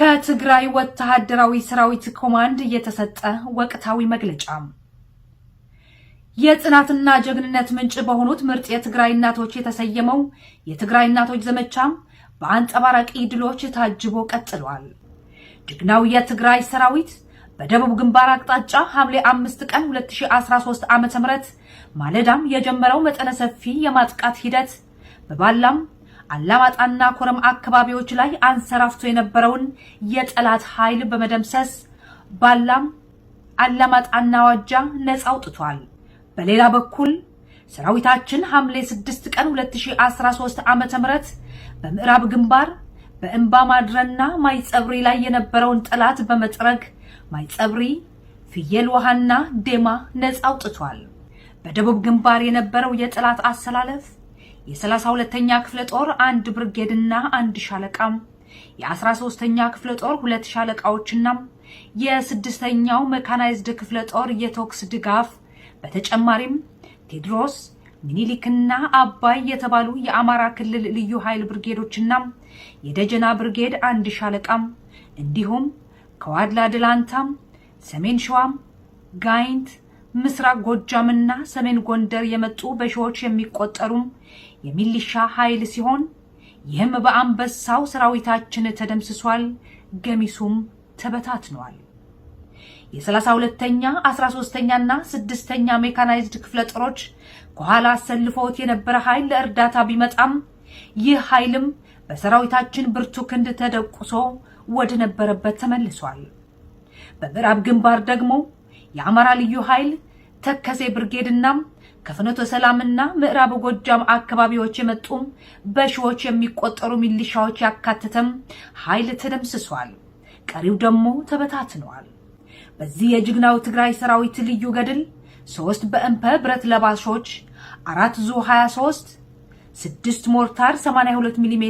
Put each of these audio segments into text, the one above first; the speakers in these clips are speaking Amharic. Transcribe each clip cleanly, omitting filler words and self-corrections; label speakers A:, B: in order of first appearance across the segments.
A: ከትግራይ ወታደራዊ ሰራዊት ኮማንድ የተሰጠ ወቅታዊ መግለጫ። የጽናትና ጀግንነት ምንጭ በሆኑት ምርጥ የትግራይ እናቶች የተሰየመው የትግራይ እናቶች ዘመቻ በአንጸባራቂ ድሎች ታጅቦ ቀጥሏል። ጀግናው የትግራይ ሰራዊት በደቡብ ግንባር አቅጣጫ ሐምሌ 5 ቀን 2013 ዓ.ም ማለዳም የጀመረው መጠነ ሰፊ የማጥቃት ሂደት በባላም አላማጣና ኮረም አካባቢዎች ላይ አንሰራፍቶ የነበረውን የጠላት ኃይል በመደምሰስ ባላም አላማጣና ዋጃ ነፃ አውጥቷል። በሌላ በኩል ሰራዊታችን ሐምሌ 6 ቀን 2013 ዓ.ም በምዕራብ ግንባር በእንባ ማድረና ማይጸብሪ ላይ የነበረውን ጠላት በመጥረግ ማይጸብሪ፣ ፍየል ውሃና ዴማ ነፃ አውጥቷል። በደቡብ ግንባር የነበረው የጠላት አሰላለፍ የ32ኛ ክፍለ ጦር 1 ብርጌድና 1 ሻለቃም የ13ኛ ክፍለ ጦር 2 ሻለቃዎችና የ6ኛው መካናይዝድ ክፍለ ጦር የተኩስ ድጋፍ በተጨማሪም ቴድሮስ ሚኒሊክና አባይ የተባሉ የአማራ ክልል ልዩ ኃይል ብርጌዶችና የደጀና ብርጌድ 1 ሻለቃም እንዲሁም ከዋድላ ድላንታም ሰሜን ሸዋም ጋይንት ምስራቅ ጎጃምና ሰሜን ጎንደር የመጡ በሺዎች የሚቆጠሩ የሚሊሻ ኃይል ሲሆን ይህም በአንበሳው ሰራዊታችን ተደምስሷል፣ ገሚሱም ተበታትኗል። የ32ኛ 13ኛና 6ኛ ሜካናይዝድ ክፍለ ጦሮች ከኋላ አሰልፈውት የነበረ ኃይል ለእርዳታ ቢመጣም ይህ ኃይልም በሰራዊታችን ብርቱ ክንድ ተደቁሶ ወደ ነበረበት ተመልሷል። በምዕራብ ግንባር ደግሞ የአማራ ልዩ ኃይል ተከዜ ብርጌድና ከፍኖተ ሰላምና ምዕራብ ጎጃም አካባቢዎች የመጡ በሺዎች የሚቆጠሩ ሚሊሻዎች ያካተተም ኃይል ተደምስሷል። ቀሪው ደግሞ ተበታትኗል። በዚህ የጅግናው ትግራይ ሰራዊት ልዩ ገድል 3 በእምፐ ብረት ለባሾች፣ 4 ዙ 23፣ 6 ሞርታር 82 ሚሜ፣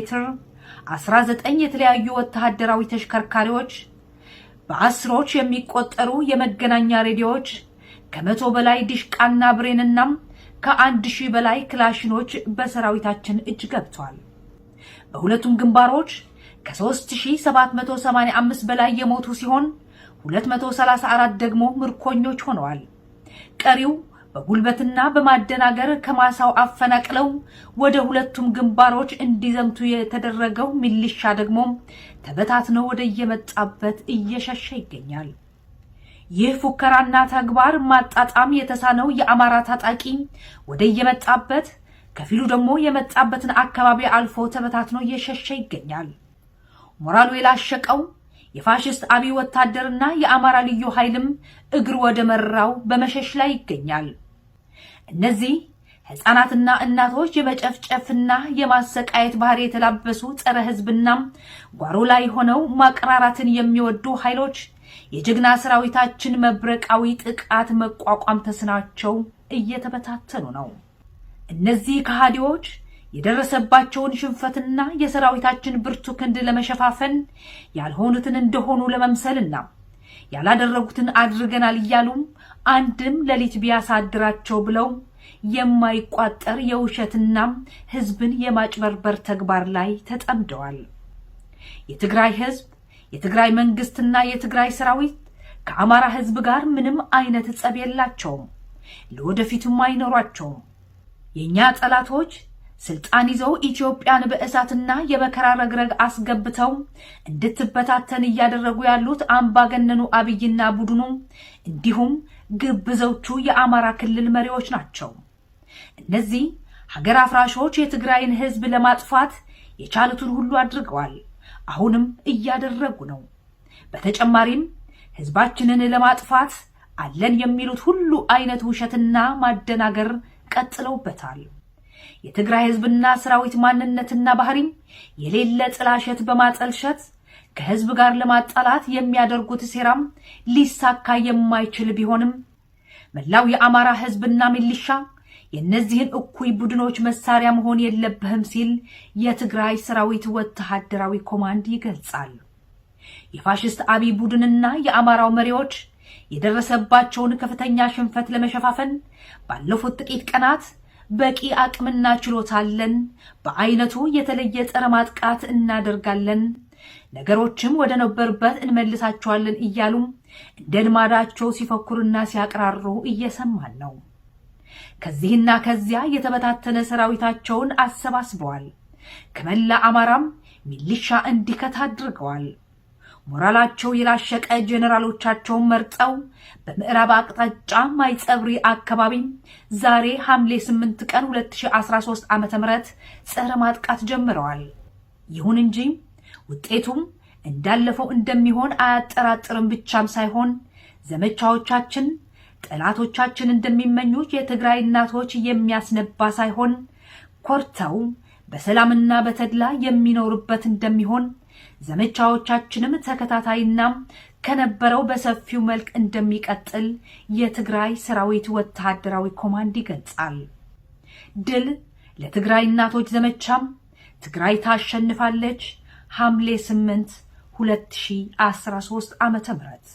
A: 19 የተለያዩ ወታደራዊ ተሽከርካሪዎች፣ በአስሮች የሚቆጠሩ የመገናኛ ሬዲዮዎች፣ ከ100 በላይ ዲሽቃና ብሬንና ከ1000 በላይ ክላሽኖች በሰራዊታችን እጅ ገብቷል። በሁለቱም ግንባሮች ከ3785 በላይ የሞቱ ሲሆን 234 ደግሞ ምርኮኞች ሆነዋል። ቀሪው በጉልበትና በማደናገር ከማሳው አፈናቅለው ወደ ሁለቱም ግንባሮች እንዲዘምቱ የተደረገው ሚሊሻ ደግሞ ተበታትነው ወደ የመጣበት እየሸሸ ይገኛል። ይህ ፉከራና ተግባር ማጣጣም የተሳነው የአማራ ታጣቂ ወደ የመጣበት ከፊሉ ደግሞ የመጣበትን አካባቢ አልፎ ተበታትኖ እየሸሸ ይገኛል። ሞራሉ የላሸቀው የፋሽስት አብይ ወታደርና የአማራ ልዩ ኃይልም እግር ወደ መራው በመሸሽ ላይ ይገኛል። እነዚህ ህፃናትና እናቶች የመጨፍጨፍና የማሰቃየት ባህሪ የተላበሱ ጸረ ህዝብና ጓሮ ላይ ሆነው ማቀራራትን የሚወዱ ኃይሎች የጀግና ሰራዊታችን መብረቃዊ ጥቃት መቋቋም ተስናቸው እየተበታተኑ ነው። እነዚህ ከሃዲዎች የደረሰባቸውን ሽንፈትና የሰራዊታችን ብርቱ ክንድ ለመሸፋፈን ያልሆኑትን እንደሆኑ ለመምሰልና ያላደረጉትን አድርገናል እያሉ አንድም ሌሊት ቢያሳድራቸው ብለው የማይቋጠር የውሸትና ህዝብን የማጭበርበር ተግባር ላይ ተጠምደዋል። የትግራይ ህዝብ፣ የትግራይ መንግስትና የትግራይ ሰራዊት ከአማራ ህዝብ ጋር ምንም አይነት ጸብ የላቸውም፣ ለወደፊቱም አይኖራቸውም። የኛ ጠላቶች ስልጣን ይዘው ኢትዮጵያን በእሳትና የመከራ ረግረግ አስገብተው እንድትበታተን እያደረጉ ያሉት አምባገነኑ አብይና ቡድኑ እንዲሁም ግብዘውቹ የአማራ ክልል መሪዎች ናቸው። እነዚህ ሀገር አፍራሾች የትግራይን ህዝብ ለማጥፋት የቻሉትን ሁሉ አድርገዋል፣ አሁንም እያደረጉ ነው። በተጨማሪም ህዝባችንን ለማጥፋት አለን የሚሉት ሁሉ አይነት ውሸትና ማደናገር ቀጥለውበታል። የትግራይ ህዝብና ሰራዊት ማንነትና ባህሪም የሌለ ጥላሸት በማጠልሸት ከህዝብ ጋር ለማጣላት የሚያደርጉት ሴራም ሊሳካ የማይችል ቢሆንም መላው የአማራ ህዝብና ሚሊሻ የነዚህን እኩይ ቡድኖች መሳሪያ መሆን የለብህም ሲል የትግራይ ሰራዊት ወታደራዊ ኮማንድ ይገልጻል። የፋሽስት አብይ ቡድንና የአማራው መሪዎች የደረሰባቸውን ከፍተኛ ሽንፈት ለመሸፋፈን ባለፉት ጥቂት ቀናት በቂ አቅምና ችሎታ አለን፣ በአይነቱ የተለየ ጸረ ማጥቃት እናደርጋለን፣ ነገሮችም ወደ ነበሩበት እንመልሳቸዋለን እያሉ እንደ ልማዳቸው ሲፈክሩና ሲያቀራሩ እየሰማን ነው። ከዚህና ከዚያ የተበታተነ ሰራዊታቸውን አሰባስበዋል። ከመላ አማራም ሚሊሻ እንዲከት አድርገዋል። ሞራላቸው የላሸቀ ጀነራሎቻቸውን መርጠው በምዕራብ አቅጣጫ ማይጸብሪ አካባቢ ዛሬ ሐምሌ 8 ቀን 2013 ዓ.ም ጸረ ማጥቃት ጀምረዋል። ይሁን እንጂ ውጤቱም እንዳለፈው እንደሚሆን አያጠራጥርም ብቻም ሳይሆን ዘመቻዎቻችን ጠላቶቻችን እንደሚመኙት የትግራይ እናቶች የሚያስነባ ሳይሆን ኮርተው በሰላምና በተድላ የሚኖርበት እንደሚሆን ዘመቻዎቻችንም ተከታታይና ከነበረው በሰፊው መልክ እንደሚቀጥል የትግራይ ሰራዊት ወታደራዊ ኮማንድ ይገልጻል። ድል ለትግራይ እናቶች ዘመቻም ትግራይ ታሸንፋለች። ሐምሌ 8 2013 ዓመተ ምህረት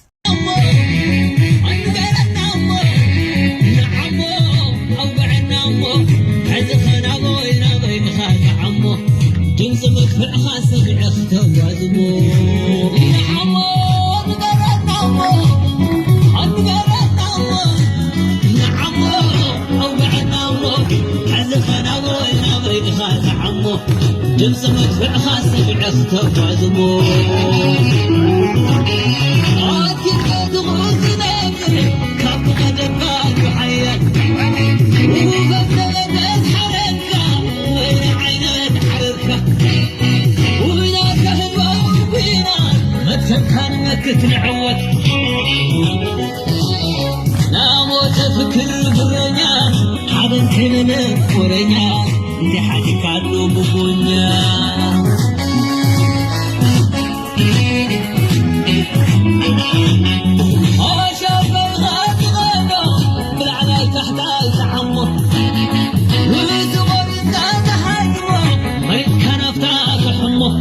B: جمس مدفع خاصة بعخته وعزمو عاكي كدغوز نبري كابو غدبات وحيات وقبل غدات حركة وين عينات حركة وبناك هدوة وبينا مدخل كان مكة نعوت لا موت فكر برنيا حدا انتمنا ورنيا انتي حاجة كادو ببونيا شاف الغاد غادو بالعناي تحتاج تحمر وزغر الزاد حجمه مريد كان افتاك حمه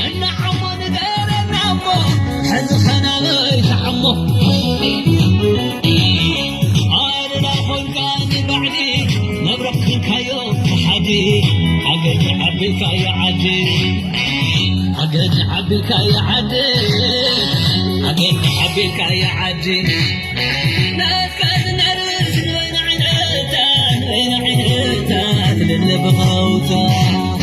B: النعمو ندير النعمو حز خناغي تحمه عارنا حلقاني بعدي نبرق كايو حدي عقد عبك يا عدي عقد عبك يا عدي عقد عبك يا عدي نكاد نرس وين عينتان وين عينتان للي بغوتان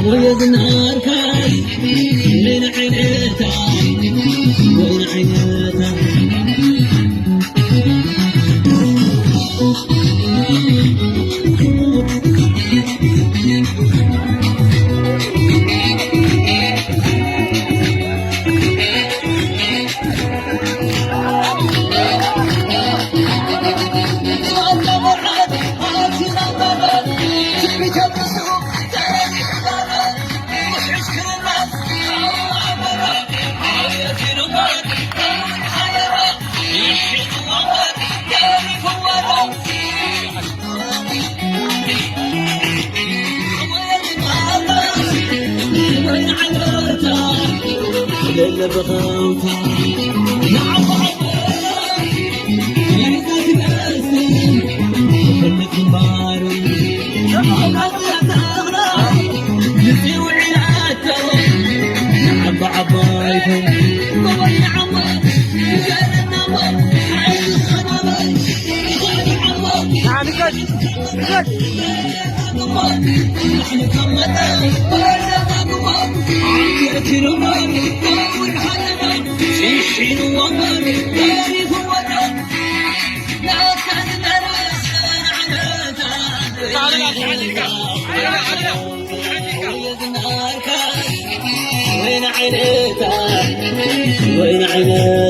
B: ويزنار كاي من عينيتا وين عينيتا اللي بغوتها نعم خلك مباري نسي وعياته نحن كمتنا ولا تقوى عميتي نمر والحنان شنشين ومر تاريخ وطن لا تنرى وين عينيتها وين عينيتها